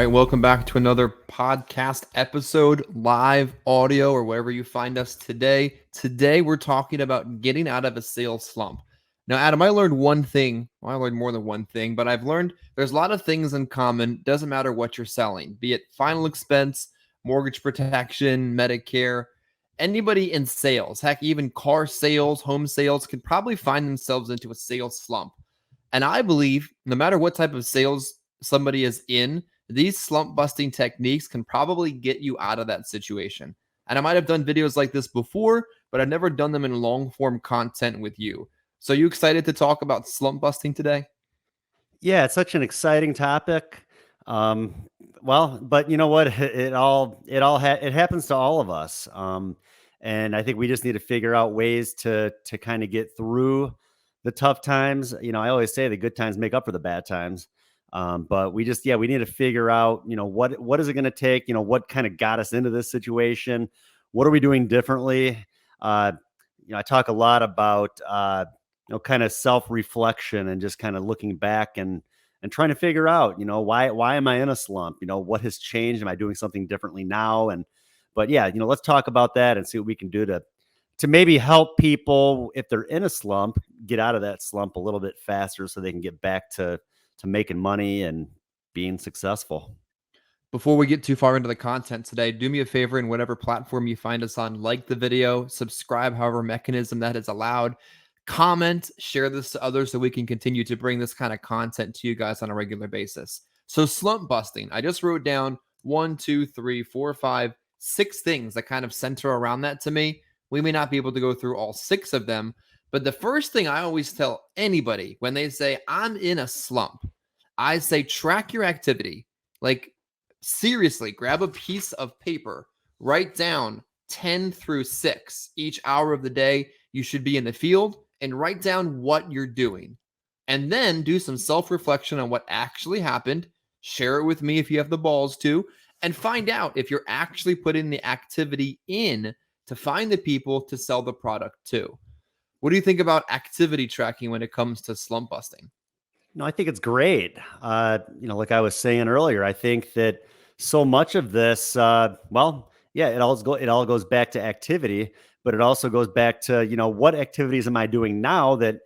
right, welcome back to another podcast episode, live audio, or wherever you find us today. Today, we're talking about getting out of a sales slump. Now, Adam, I learned one thing. Well, I learned more than one thing, but I've learned there's a lot of things in common. Doesn't matter what you're selling, be it final expense, mortgage protection, Medicare. Anybody in sales, heck, even car sales, home sales, could probably find themselves into a sales slump. And I believe no matter what type of sales somebody is in, these slump busting techniques can probably get you out of that situation. And I might have done videos like this before, but I've never done them in long form content with you. So, you excited to talk about slump busting today? Yeah, it's such an exciting topic. Um, but you know what? It happens to all of us. And I think we just need to figure out ways to kind of get through the tough times. I always say the good times make up for the bad times. But we need to figure out, what is it going to take? What kind of got us into this situation? What are we doing differently? I talk a lot about kind of self-reflection and just kind of looking back and trying to figure out, why am I in a slump? What has changed? Am I doing something differently now? But yeah, let's talk about that and see what we can do to maybe help people if they're in a slump, get out of that slump a little bit faster so they can get back to making money and being successful. Before we get too far into the content today, do me a favor in whatever platform you find us on, like the video, subscribe, however mechanism that is allowed, comment, share this to others so we can continue to bring this kind of content to you guys on a regular basis. So, slump busting, I just wrote down 1, 2, 3, 4, 5, 6 things that kind of center around that to me. We may not be able to go through all 6 of them, but the first thing I always tell anybody when they say, I'm in a slump, I say, track your activity. Like, seriously, grab a piece of paper, write down 10 through 6 each hour of the day you should be in the field, and write down what you're doing. And then do some self-reflection on what actually happened. Share it with me if you have the balls to, and find out if you're actually putting the activity in to find the people to sell the product to. What do you think about activity tracking when it comes to slump busting? No, I think it's great. Like I was saying earlier, I think that so much of this, it all goes back to activity, but it also goes back to, what activities am I doing now that,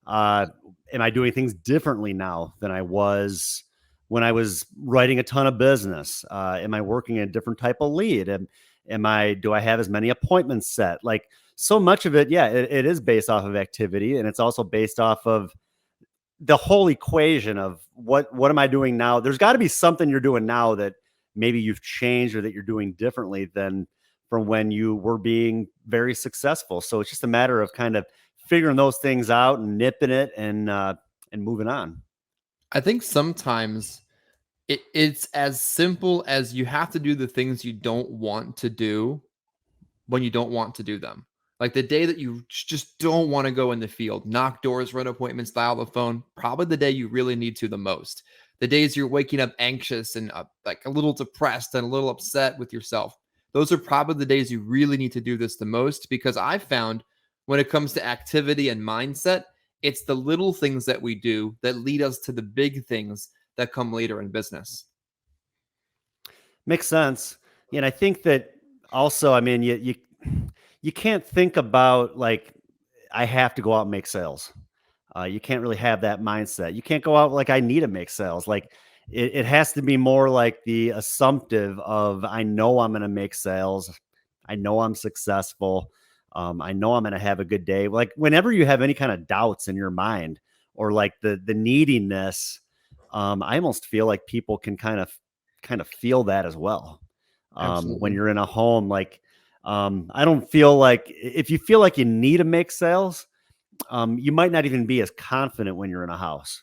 uh, am I doing things differently now than I was when I was writing a ton of business? Am I working a different type of lead? Do I have as many appointments set? Like so much of it, yeah, it is based off of activity, and it's also based off of the whole equation of what am I doing now? There's got to be something you're doing now that maybe you've changed or that you're doing differently than from when you were being very successful. So it's just a matter of kind of figuring those things out and nipping it and moving on. I think sometimes it's as simple as you have to do the things you don't want to do when you don't want to do them. Like the day that you just don't want to go in the field, knock doors, run appointments, dial the phone, probably the day you really need to the most. The days you're waking up anxious and like a little depressed and a little upset with yourself. Those are probably the days you really need to do this the most, because I found when it comes to activity and mindset, it's the little things that we do that lead us to the big things that come later in business. Makes sense. Yeah, and I think that also, I mean, you can't think about like I have to go out and make sales. You can't really have that mindset. You can't go out like I need to make sales. Like it has to be more like the assumptive of I know I'm going to make sales. I know I'm successful. I know I'm going to have a good day. Like whenever you have any kind of doubts in your mind or like the neediness, I almost feel like people can kind of feel that as well. When Absolutely. you're in a home, like I don't feel like if you feel like you need to make sales, you might not even be as confident when you're in a house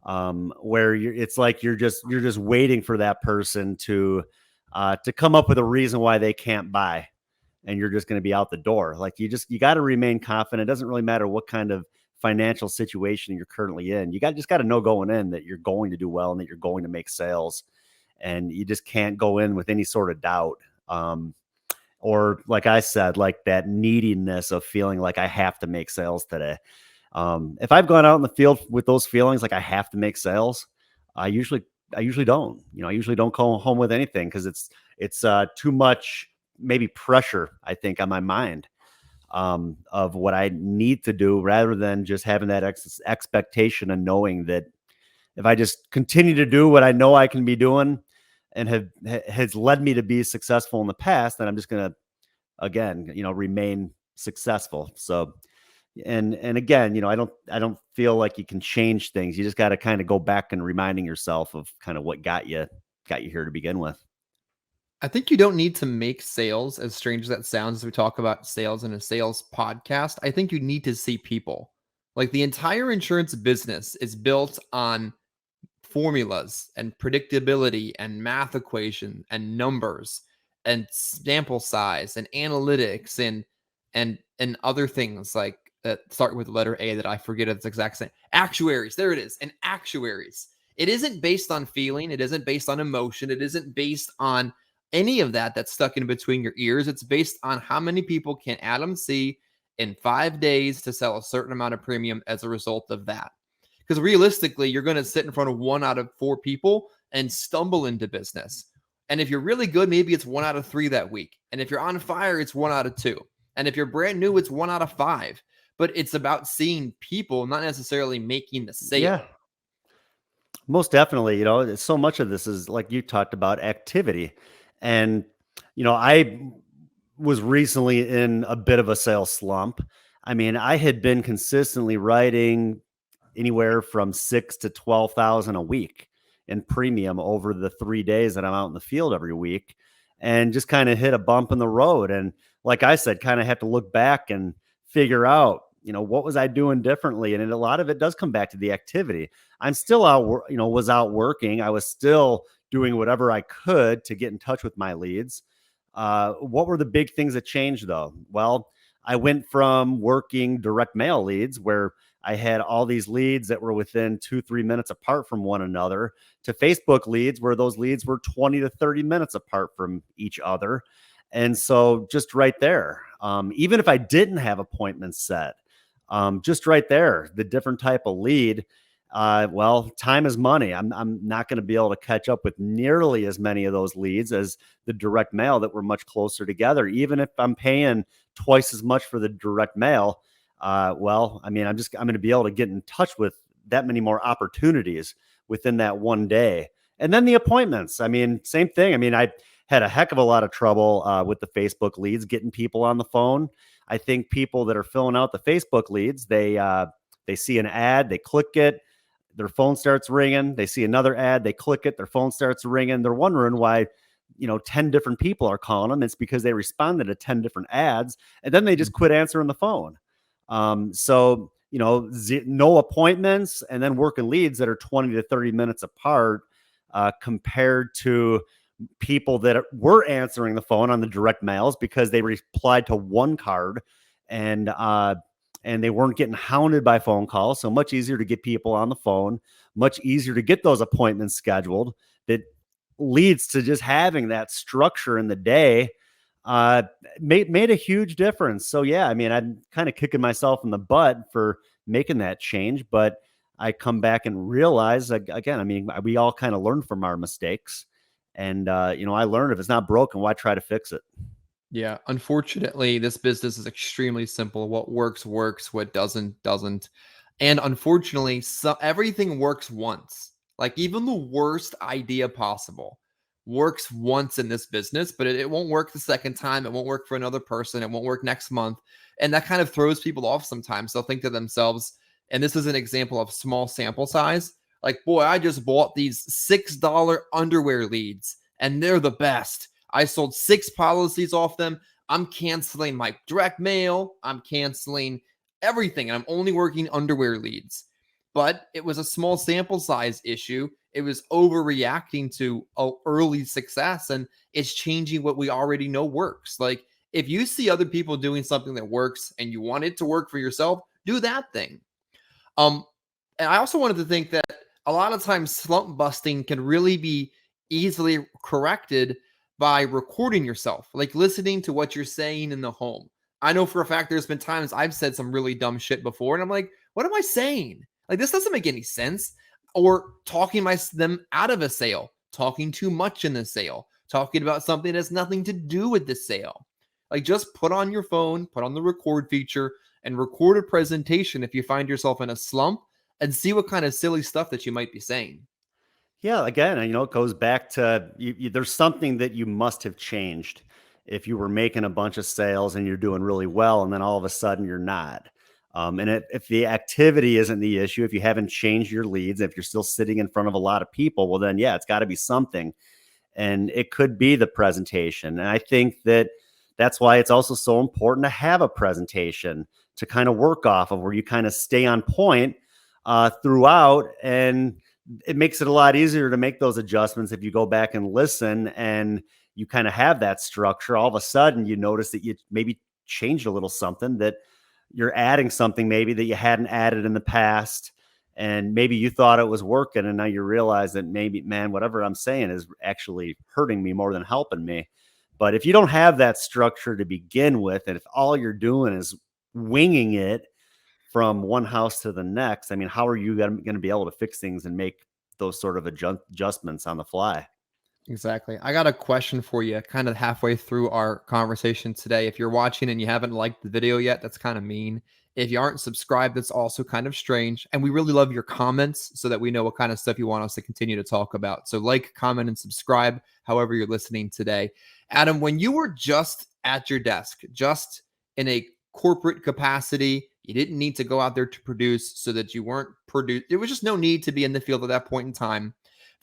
where it's like you're just waiting for that person to come up with a reason why they can't buy, and you're just going to be out the door. Like you got to remain confident. It doesn't really matter what kind of financial situation you're currently in. You just got to know going in that you're going to do well and that you're going to make sales, and you just can't go in with any sort of doubt. Or like I said, like that neediness of feeling like I have to make sales today. If I've gone out in the field with those feelings, like I have to make sales, I usually usually don't. I usually don't go home with anything because it's too much maybe pressure, I think, on my mind, of what I need to do rather than just having that expectation and knowing that if I just continue to do what I know I can be doing and has led me to be successful in the past, then I'm just going to again, remain successful. So and again, I don't feel like you can change things. You just got to kind of go back and reminding yourself of kind of what got you here to begin with. I think you don't need to make sales, as strange as that sounds, as we talk about sales in a sales podcast. I think you need to see people. Like the entire insurance business is built on formulas and predictability and math equation and numbers and sample size and analytics and other things like that start with the letter A that I forget its exact same. Actuaries, there it is. And actuaries. It isn't based on feeling, it isn't based on emotion, it isn't based on any of that that's stuck in between your ears. It's based on how many people can Adam see in 5 days to sell a certain amount of premium as a result of that. Because realistically, you're going to sit in front of 1 out of 4 people and stumble into business. And if you're really good, maybe it's 1 out of 3 that week. And if you're on fire, it's 1 out of 2. And if you're brand new, it's 1 out of 5. But it's about seeing people, not necessarily making the sale. Yeah, most definitely. So much of this is like you talked about activity. And, I was recently in a bit of a sales slump. I mean, I had been consistently writing anywhere from 6 to 12,000 a week in premium over the 3 days that I'm out in the field every week, and just kind of hit a bump in the road. And like I said, kind of have to look back and figure out, what was I doing differently? And a lot of it does come back to the activity. I'm still out, was out working. I was still doing whatever I could to get in touch with my leads. What were the big things that changed though? Well, I went from working direct mail leads where I had all these leads that were within 2-3 minutes apart from one another to Facebook leads where those leads were 20 to 30 minutes apart from each other. And so just right there, even if I didn't have appointments set, just right there, the different type of lead, well, time is money. I'm not going to be able to catch up with nearly as many of those leads as the direct mail that were much closer together. Even if I'm paying twice as much for the direct mail, well, I mean, I'm going to be able to get in touch with that many more opportunities within that one day. And then the appointments. I mean, same thing. I mean, I had a heck of a lot of trouble with the Facebook leads, getting people on the phone. I think people that are filling out the Facebook leads, they see an ad, they click it, their phone starts ringing. They see another ad, they click it, their phone starts ringing. They're wondering why 10 different people are calling them. It's because they responded to 10 different ads and then they just quit answering the phone. So, no appointments and then working leads that are 20 to 30 minutes apart, compared to people that were answering the phone on the direct mails because they replied to one card and they weren't getting hounded by phone calls. So much easier to get people on the phone, much easier to get those appointments scheduled. That leads to just having that structure in the day. Made a huge difference. So yeah, I mean, I'm kind of kicking myself in the butt for making that change, but I come back and realize again, I mean, we all kind of learn from our mistakes. And I learned if it's not broken, why try to fix it? Yeah, unfortunately, this business is extremely simple. What works works, what doesn't. And unfortunately, everything works once. Like even the worst idea possible works once in this business, but it won't work the second time. It won't work for another person. It won't work next month. And that kind of throws people off sometimes. They'll think to themselves, and this is an example of small sample size. Like, boy, I just bought these $6 underwear leads and they're the best. I sold 6 policies off them. I'm canceling my direct mail. I'm canceling everything. And I'm only working underwear leads. But it was a small sample size issue. It was overreacting to early success. And it's changing what we already know works. Like if you see other people doing something that works and you want it to work for yourself, do that thing. And I also wanted to think that a lot of times slump busting can really be easily corrected by recording yourself, like listening to what you're saying in the home. I know for a fact there's been times I've said some really dumb shit before, and I'm like, what am I saying? Like, this doesn't make any sense. or talking them out of a sale, talking too much in the sale, talking about something that has nothing to do with the sale. Like just put on your phone, put on the record feature, and record a presentation if you find yourself in a slump and see what kind of silly stuff that you might be saying. Yeah, again, it goes back to there's something that you must have changed if you were making a bunch of sales and you're doing really well, and then all of a sudden you're not. And if the activity isn't the issue, if you haven't changed your leads, if you're still sitting in front of a lot of people, well, then yeah, it's got to be something. And it could be the presentation. And I think that that's why it's also so important to have a presentation to kind of work off of, where you kind of stay on point throughout. And it makes it a lot easier to make those adjustments if you go back and listen and you kind of have that structure. All of a sudden you notice that you maybe changed a little something, that you're adding something maybe that you hadn't added in the past, and maybe you thought it was working, and now you realize that maybe, man, whatever I'm saying is actually hurting me more than helping me. But if you don't have that structure to begin with, and if all you're doing is winging it from one house to the next, I mean, how are you going to be able to fix things and make those sort of adjustments on the fly? Exactly. I got a question for you kind of halfway through our conversation today. If you're watching and you haven't liked the video yet, that's kind of mean. If you aren't subscribed, that's also kind of strange. And we really love your comments so that we know what kind of stuff you want us to continue to talk about. So like, comment, and subscribe however you're listening today. Adam, when you were just at your desk, just in a corporate capacity, you didn't need to go out there to produce, so that you weren't produced. There was just no need to be in the field at that point in time,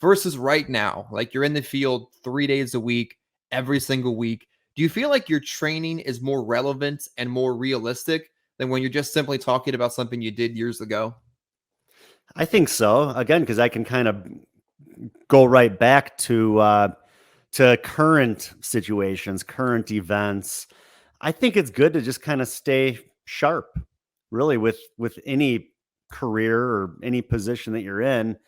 versus right now, like you're in the field 3 days a week, every single week. Do you feel like your training is more relevant and more realistic than when you're just simply talking about something you did years ago? I think so. Again, because I can kind of go right back to current situations, current events. I think it's good to just kind of stay sharp, really, with any career or any position that you're in.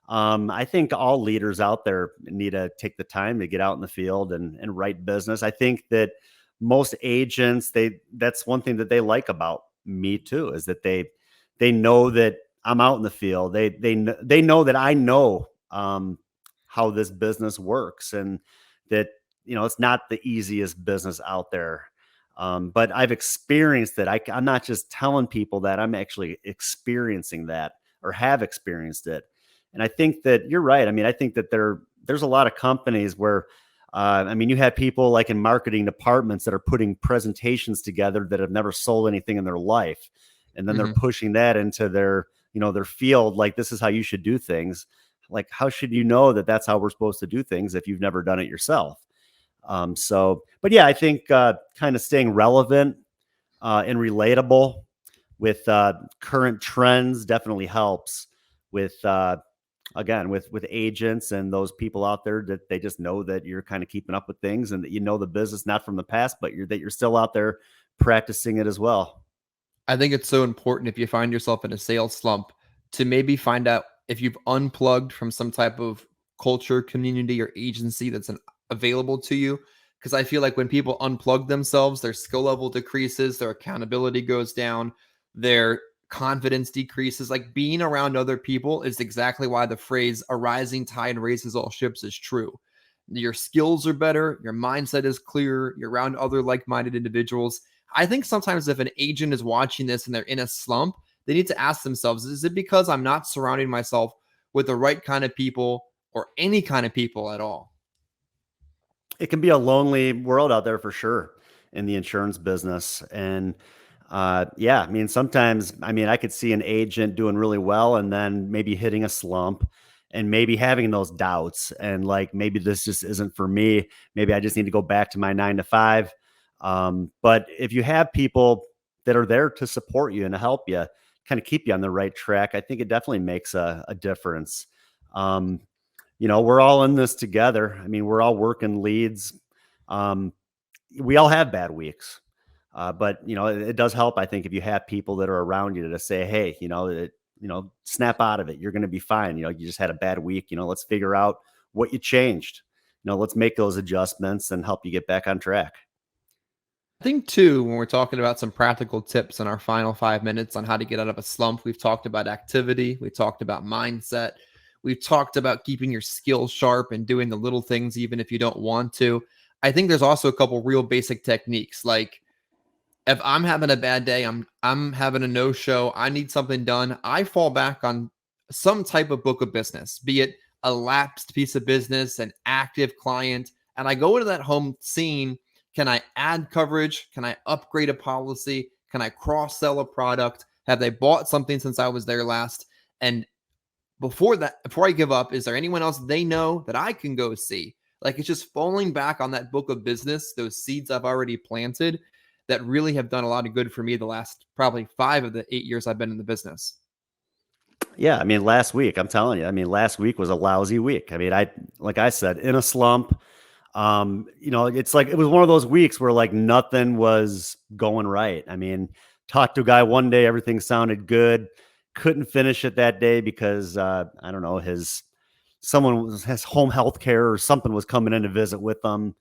I think all leaders out there need to take the time to get out in the field and write business. I think that most agents, that's one thing that they like about me too, is that they know that I'm out in the field. They know that I know how this business works, and that it's not the easiest business out there. But I've experienced it. I'm not just telling people that, I'm actually experiencing that, or have experienced it. And I think that you're right. I mean, I think that there's a lot of companies where, I mean, you have people like in marketing departments that are putting presentations together that have never sold anything in their life. And then they're Mhm. pushing that into their field. Like, this is how you should do things. Like, how should you know that that's how we're supposed to do things if you've never done it yourself? But yeah, I think kind of staying relevant and relatable with current trends definitely helps with again with agents and those people out there, that they just know that you're kind of keeping up with things, and that the business not from the past, but you're still out there practicing it as well. I think it's so important, if you find yourself in a sales slump, to maybe find out if you've unplugged from some type of culture, community, or agency that's available to you. Because I feel like when people unplug themselves, their skill level decreases, their accountability goes down, their confidence decreases. Like, being around other people is exactly why the phrase "a rising tide raises all ships" is true. Your skills are better, your mindset is clearer, you're around other like minded individuals. I think sometimes if an agent is watching this and they're in a slump, they need to ask themselves, is it because I'm not surrounding myself with the right kind of people, or any kind of people at all? It can be a lonely world out there for sure in the insurance business. And yeah, I mean, sometimes, I mean, I could see an agent doing really well and then maybe hitting a slump, and maybe having those doubts, and like, maybe this just isn't for me. Maybe I just need to go back to my 9 to 5. But if you have people that are there to support you and to help you, kind of keep you on the right track, I think it definitely makes a difference. Um, we're all in this together. I mean, we're all working leads. Um, we all have bad weeks. But it does help, I think, if you have people that are around you to say, "Hey, snap out of it. You're going to be fine. You just had a bad week. Let's figure out what you changed. Let's make those adjustments and help you get back on track." I think, too, when we're talking about some practical tips in our final 5 minutes on how to get out of a slump, we've talked about activity, we talked about mindset. We've talked about keeping your skills sharp and doing the little things even if you don't want to. I think there's also a couple real basic techniques, like if I'm having a bad day, I'm having a no-show, I need something done, I fall back on some type of book of business, be it a lapsed piece of business, an active client, and I go into that home scene. Can I add coverage? Can I upgrade a policy? Can I cross-sell a product? Have they bought something since I was there last? And before I give up, is there anyone else they know that I can go see? Like, it's just falling back on that book of business, those seeds I've already planted that really have done a lot of good for me the last probably 5 of the 8 years I've been in the business. Yeah, I mean, last week, I'm telling you, I mean, last week was a lousy week. I mean, like I said, in a slump. It's like it was one of those weeks where like nothing was going right. I mean, talked to a guy one day, everything sounded good. Couldn't finish it that day because I don't know, his home health care or something was coming in to visit with them.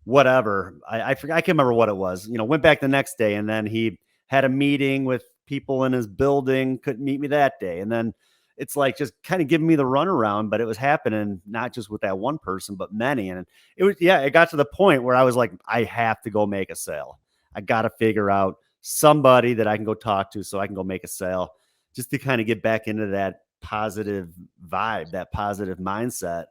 Whatever. I forgot, I can't remember what it was. Went back the next day and then he had a meeting with people in his building, couldn't meet me that day. And then it's like just kind of giving me the runaround, but it was happening not just with that one person, but many. And it got to the point where I was like, I have to go make a sale. I got to figure out somebody that I can go talk to so I can go make a sale just to kind of get back into that positive vibe, that positive mindset.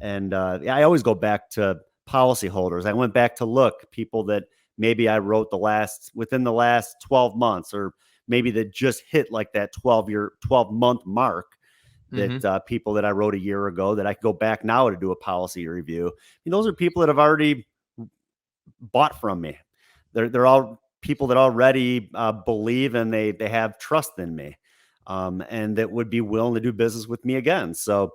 And I always go back to policyholders. I went back to look people that maybe I wrote within the last 12 months, or maybe that just hit like that 12-month mark, that people that I wrote a year ago that I could go back now to do a policy review. And those are people that have already bought from me. They're all people that already believe and they have trust in me, and that would be willing to do business with me again. So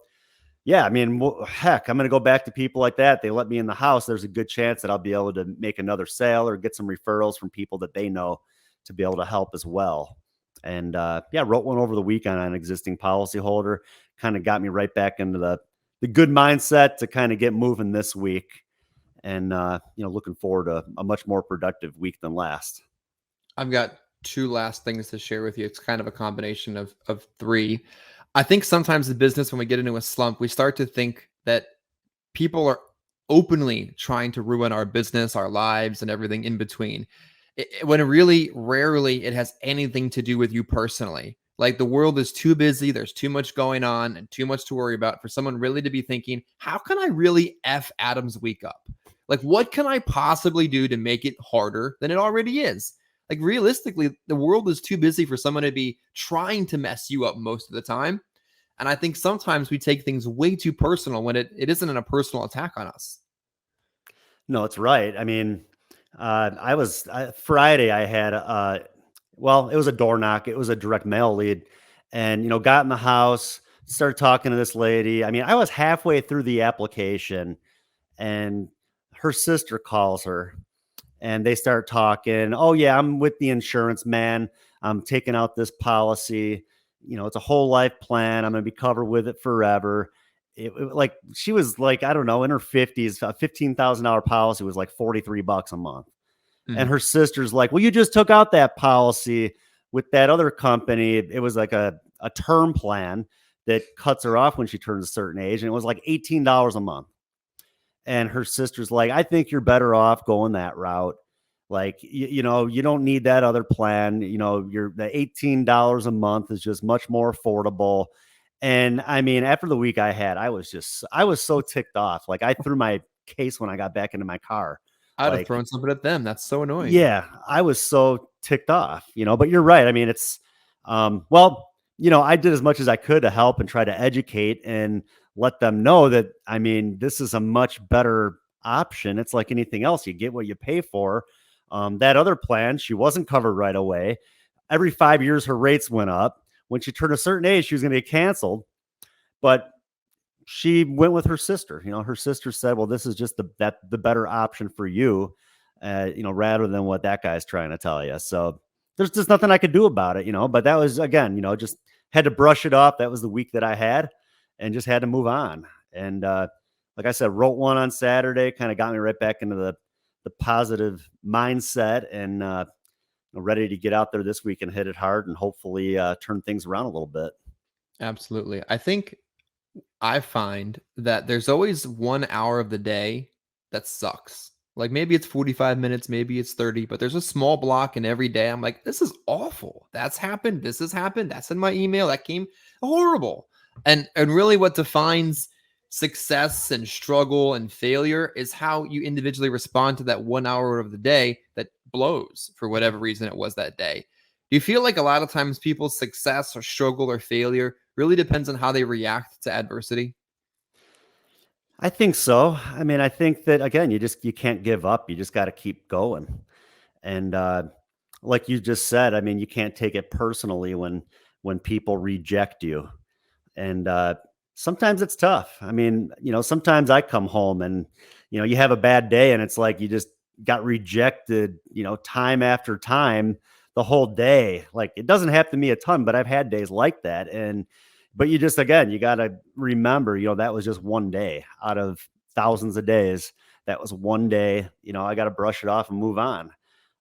yeah, I mean, heck, I'm going to go back to people like that. They let me in the house. There's a good chance that I'll be able to make another sale or get some referrals from people that they know to be able to help as well. And wrote one over the weekend on an existing policyholder. Kind of got me right back into the good mindset to kind of get moving this week. And looking forward to a much more productive week than last. I've got 2 last things to share with you. It's kind of a combination of 3. I think sometimes in business, when we get into a slump, we start to think that people are openly trying to ruin our business, our lives, and everything in between. When really, rarely, it has anything to do with you personally. Like, the world is too busy, there's too much going on and too much to worry about for someone really to be thinking, how can I really F Adam's week up? Like, what can I possibly do to make it harder than it already is? Like, realistically, the world is too busy for someone to be trying to mess you up most of the time. And I think sometimes we take things way too personal when it isn't a personal attack on us. No, it's right. I mean, Friday, I had, it was a door knock. It was a direct mail lead, and, got in the house, started talking to this lady. I mean, I was halfway through the application and her sister calls her and they start talking. Oh yeah, I'm with the insurance man. I'm taking out this policy. It's a whole life plan. I'm going to be covered with it forever. Like, she was like, I don't know, in her 50s. A $15,000 policy was like $43 a month. And her sister's like, well, you just took out that policy with that other company. It was like a term plan that cuts her off when she turns a certain age. And it was like $18 a month. And her sister's like, I think you're better off going that route. Like, you don't need that other plan. The $18 a month is just much more affordable. And I mean, after the week I had, I was so ticked off. Like, I threw my case when I got back into my car. I'd have Like, thrown something at them. That's so annoying. yeah, I was so ticked off, but you're right. I mean, it's, I did as much as I could to help and try to educate and let them know that, I mean, this is a much better option. It's like anything else. You get what you pay for. That other plan, she wasn't covered right away. Every 5 years, her rates went up. When she turned a certain age, she was going to get canceled. But she went with her sister. Her sister said, well, this is just the better option for you, rather than what that guy's trying to tell you. So there's just nothing I could do about it, but that was, again, just had to brush it off. That was the week that I had and just had to move on. And like I said, wrote one on Saturday, kind of got me right back into the positive mindset, and ready to get out there this week and hit it hard and hopefully turn things around a little bit. Absolutely. I think I find that there's always 1 hour of the day that sucks. Like, maybe it's 45 minutes, maybe it's 30, but there's a small block in every day. I'm like, "This is awful. That's happened. This has happened. That's in my email. That came horrible." And really what defines success and struggle and failure is how you individually respond to that 1 hour of the day that blows for whatever reason it was that day. Do you feel like a lot of times people's success or struggle or failure really depends on how they react to adversity? I think so. I mean, I think that again, you can't give up. You just got to keep going. And like you just said, I mean, you can't take it personally when people reject you. And sometimes it's tough. I mean, sometimes I come home and you have a bad day and it's like you just got rejected, time after time the whole day. Like it doesn't happen to me a ton, but I've had days like that. And but you just again, you got to remember, that was just one day out of thousands of days. That was one day. I got to brush it off and move on.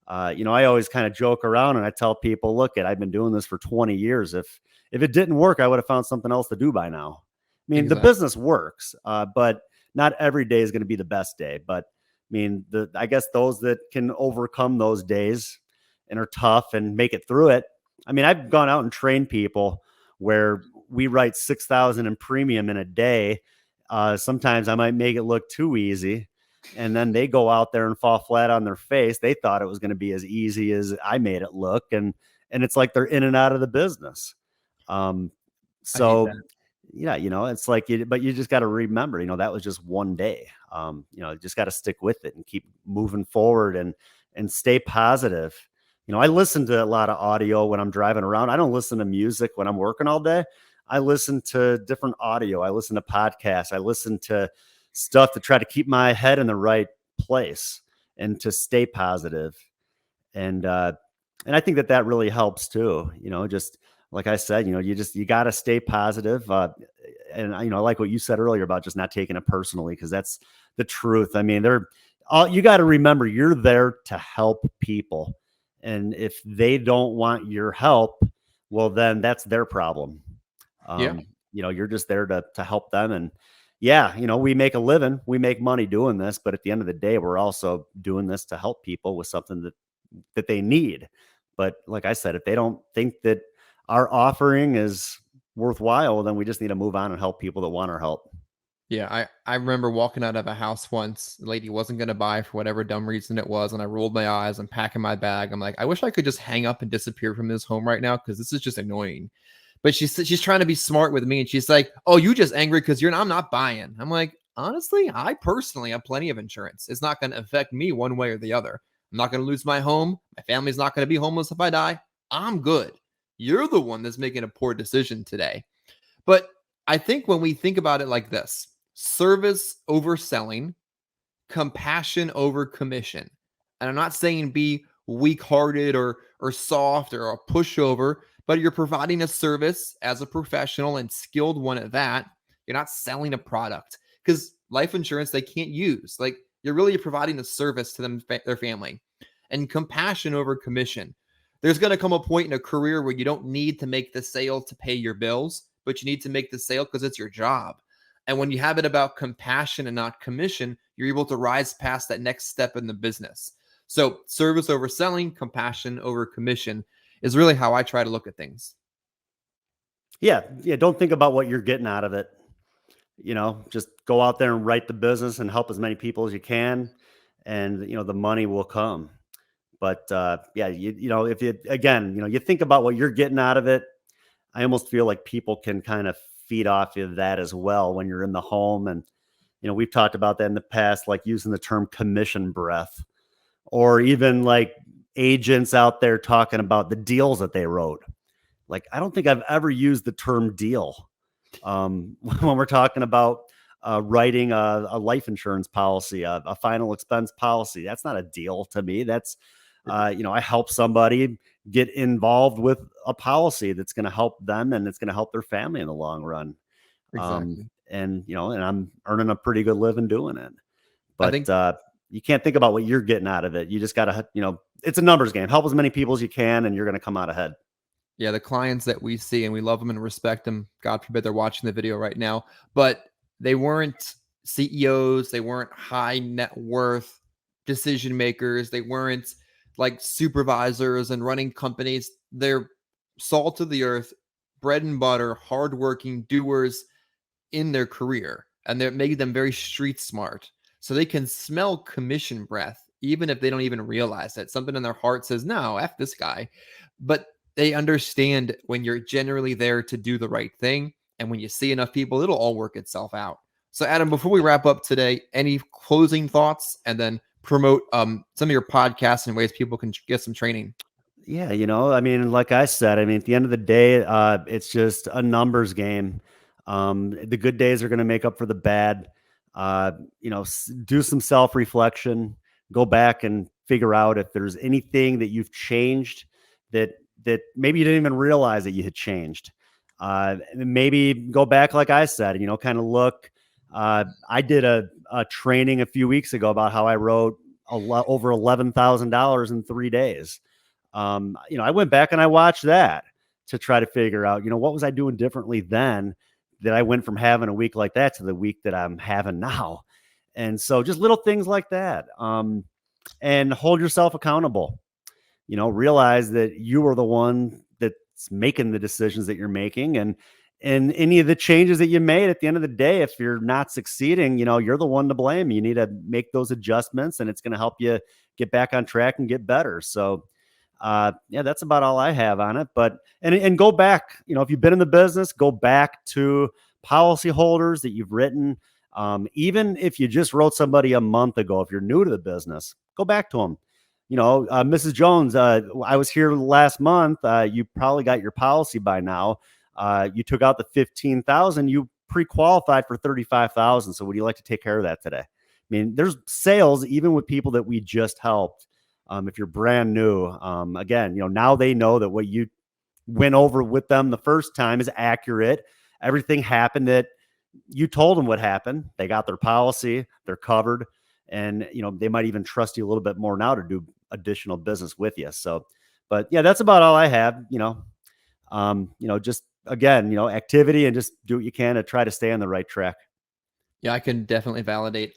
I always kind of joke around and I tell people, look, I've been doing this for 20 years. If it didn't work, I would have found something else to do by now. I mean, the Exactly. business works, but not every day is going to be the best day. But I mean, I guess those that can overcome those days and are tough and make it through it. I mean, I've gone out and trained people where we write 6,000 in premium in a day. Sometimes I might make it look too easy, and then they go out there and fall flat on their face. They thought it was going to be as easy as I made it look, and it's like they're in and out of the business. Um, I hate so that. yeah, it's like but you just got to remember, that was just one day. Just got to stick with it and keep moving forward and stay positive. I listen to a lot of audio when I'm driving around. I don't listen to music when I'm working all day. I listen to different audio. I listen to podcasts. I listen to stuff to try to keep my head in the right place and to stay positive. And and I think that really helps too. Just like I said, you got to stay positive. And I like what you said earlier about just not taking it personally, because that's the truth. I mean, you got to remember you're there to help people, and if they don't want your help, well, then that's their problem. Yeah. You're just there to help them. And yeah, we make a living, we make money doing this, but at the end of the day, we're also doing this to help people with something that they need. But like I said, if they don't think that our offering is worthwhile, then we just need to move on and help people that want our help. Yeah, I remember walking out of a house once, the lady wasn't gonna buy for whatever dumb reason it was, and I rolled my eyes, I'm packing my bag, I'm like, "I wish I could just hang up and disappear from this home right now because this is just annoying." But she's trying to be smart with me, and she's like, "Oh, you just angry because 'cause I'm not buying." I'm like, "Honestly, I personally have plenty of insurance. It's not gonna affect me one way or the other. I'm not gonna lose my home. My family's not gonna be homeless if I die. I'm good. You're the one that's making a poor decision today." But I think when we think about it like this, service over selling, compassion over commission. And I'm not saying be weak-hearted or soft or a pushover, but you're providing a service as a professional and skilled one at that. You're not selling a product because life insurance they can't use. Like you're really providing a service to them, their family, and compassion over commission. There's going to come a point in a career where you don't need to make the sale to pay your bills, but you need to make the sale because it's your job. And when you have it about compassion and not commission, you're able to rise past that next step in the business. So, service over selling, compassion over commission is really how I try to look at things. Yeah. Yeah. Don't think about what you're getting out of it. Just go out there and write the business and help as many people as you can. And, the money will come. But yeah, if you, again, you think about what you're getting out of it, I almost feel like people can kind of feed off of that as well when you're in the home. And, we've talked about that in the past, like using the term commission breath, or even like agents out there talking about the deals that they wrote. Like, I don't think I've ever used the term deal when we're talking about writing a life insurance policy, a final expense policy. That's not a deal to me. That's, I help somebody get involved with a policy that's going to help them and it's going to help their family in the long run. Exactly. And I'm earning a pretty good living doing it. I But think you can't think about what you're getting out of it. You just got to, it's a numbers game. Help as many people as you can, and you're going to come out ahead. Yeah, the clients that we see, and we love them and respect them. God forbid they're watching the video right now, but they weren't CEOs, they weren't high net worth decision makers, they weren't like supervisors and running companies. They're salt of the earth, bread and butter, hardworking doers in their career, and they're making them very street smart. So they can smell commission breath, even if they don't even realize it. Something in their heart says, no, F this guy. But they understand when you're generally there to do the right thing. And when you see enough people, it'll all work itself out. So, Adam, before we wrap up today, any closing thoughts and then promote some of your podcasts and ways people can get some training? Yeah, I mean, like I said, I mean, at the end of the day, it's just a numbers game. The good days are going to make up for the bad. Do some self reflection, go back and figure out if there's anything that you've changed that maybe you didn't even realize that you had changed. Maybe go back, like I said, kind of look. I did a training a few weeks ago about how I wrote over $11,000 in 3 days. I went back and I watched that to try to figure out, what was I doing differently then that I went from having a week like that to the week that I'm having now. And so just little things like that. And hold yourself accountable. Realize that you are the one that's making the decisions that you're making, and any of the changes that you made at the end of the day, if you're not succeeding, you're the one to blame. You need to make those adjustments, and it's going to help you get back on track and get better. So yeah, that's about all I have on it. But and go back, if you've been in the business, go back to policyholders that you've written. Even if you just wrote somebody a month ago, if you're new to the business, go back to them. Mrs. Jones, I was here last month. You probably got your policy by now. You took out the 15,000. You pre-qualified for 35,000. So would you like to take care of that today? I mean, there's sales even with people that we just helped. If you're brand new, again, now they know that what you went over with them the first time is accurate. Everything happened that you told them what happened. They got their policy, they're covered, and they might even trust you a little bit more now to do additional business with you. So, but yeah, that's about all I have. Just again, activity, and just do what you can to try to stay on the right track. Yeah, I can definitely validate.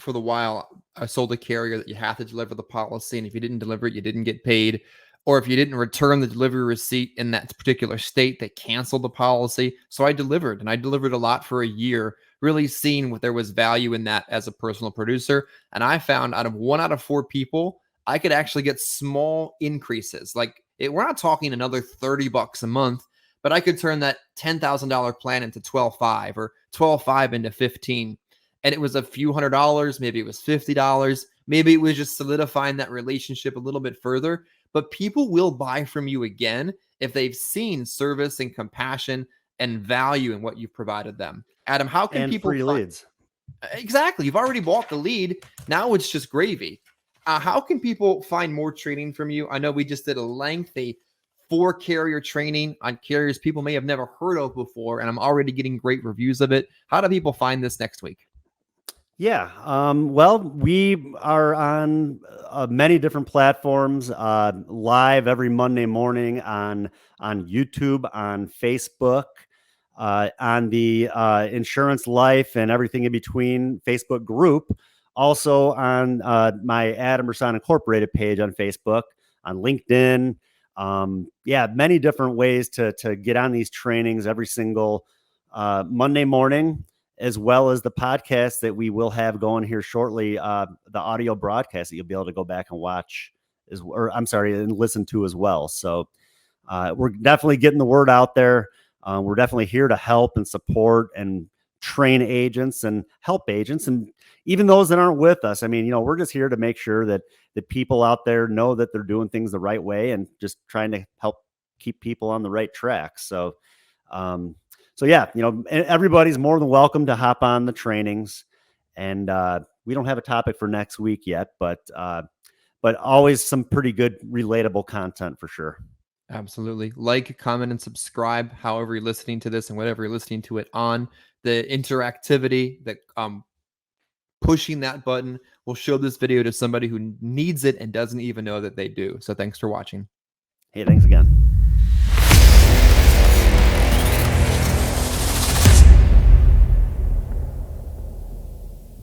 For the while, I sold a carrier that you have to deliver the policy, and if you didn't deliver it, you didn't get paid. Or if you didn't return the delivery receipt in that particular state, they canceled the policy. So I delivered, and I delivered a lot for a year, really seeing what there was value in that as a personal producer. And I found out of 1 out of 4 people, I could actually get small increases. We're not talking another $30 a month, but I could turn that $10,000 plan into 12.5 or 12.5 into 15. And it was a few $100s, maybe it was $50, maybe it was just solidifying that relationship a little bit further. But people will buy from you again if they've seen service and compassion and value in what you've provided them. Adam, how can And people free leads? Exactly. You've already bought the lead. Now it's just gravy. How can people find more training from you? I know we just did a lengthy 4 carrier training on carriers people may have never heard of before, and I'm already getting great reviews of it. How do people find this next week? Yeah. Well, we are on many different platforms, live every Monday morning on YouTube, on Facebook, on the Insurance Life and Everything in Between Facebook group. Also on my Adam Rasan Incorporated page on Facebook, on LinkedIn. Yeah, many different ways to get on these trainings every single Monday morning, as well as the podcast that we will have going here shortly, the audio broadcast that you'll be able to go back and watch, and listen to as well. So we're definitely getting the word out there. We're definitely here to help and support and train agents and help agents, and even those that aren't with us. I mean, we're just here to make sure that the people out there know that they're doing things the right way, and just trying to help keep people on the right track. So, so yeah, everybody's more than welcome to hop on the trainings, and we don't have a topic for next week yet, but always some pretty good relatable content for sure. Absolutely. Like, comment, and subscribe, however you're listening to this and whatever you're listening to it on. The interactivity, that pushing that button will show this video to somebody who needs it and doesn't even know that they do. So thanks for watching. Hey, thanks again.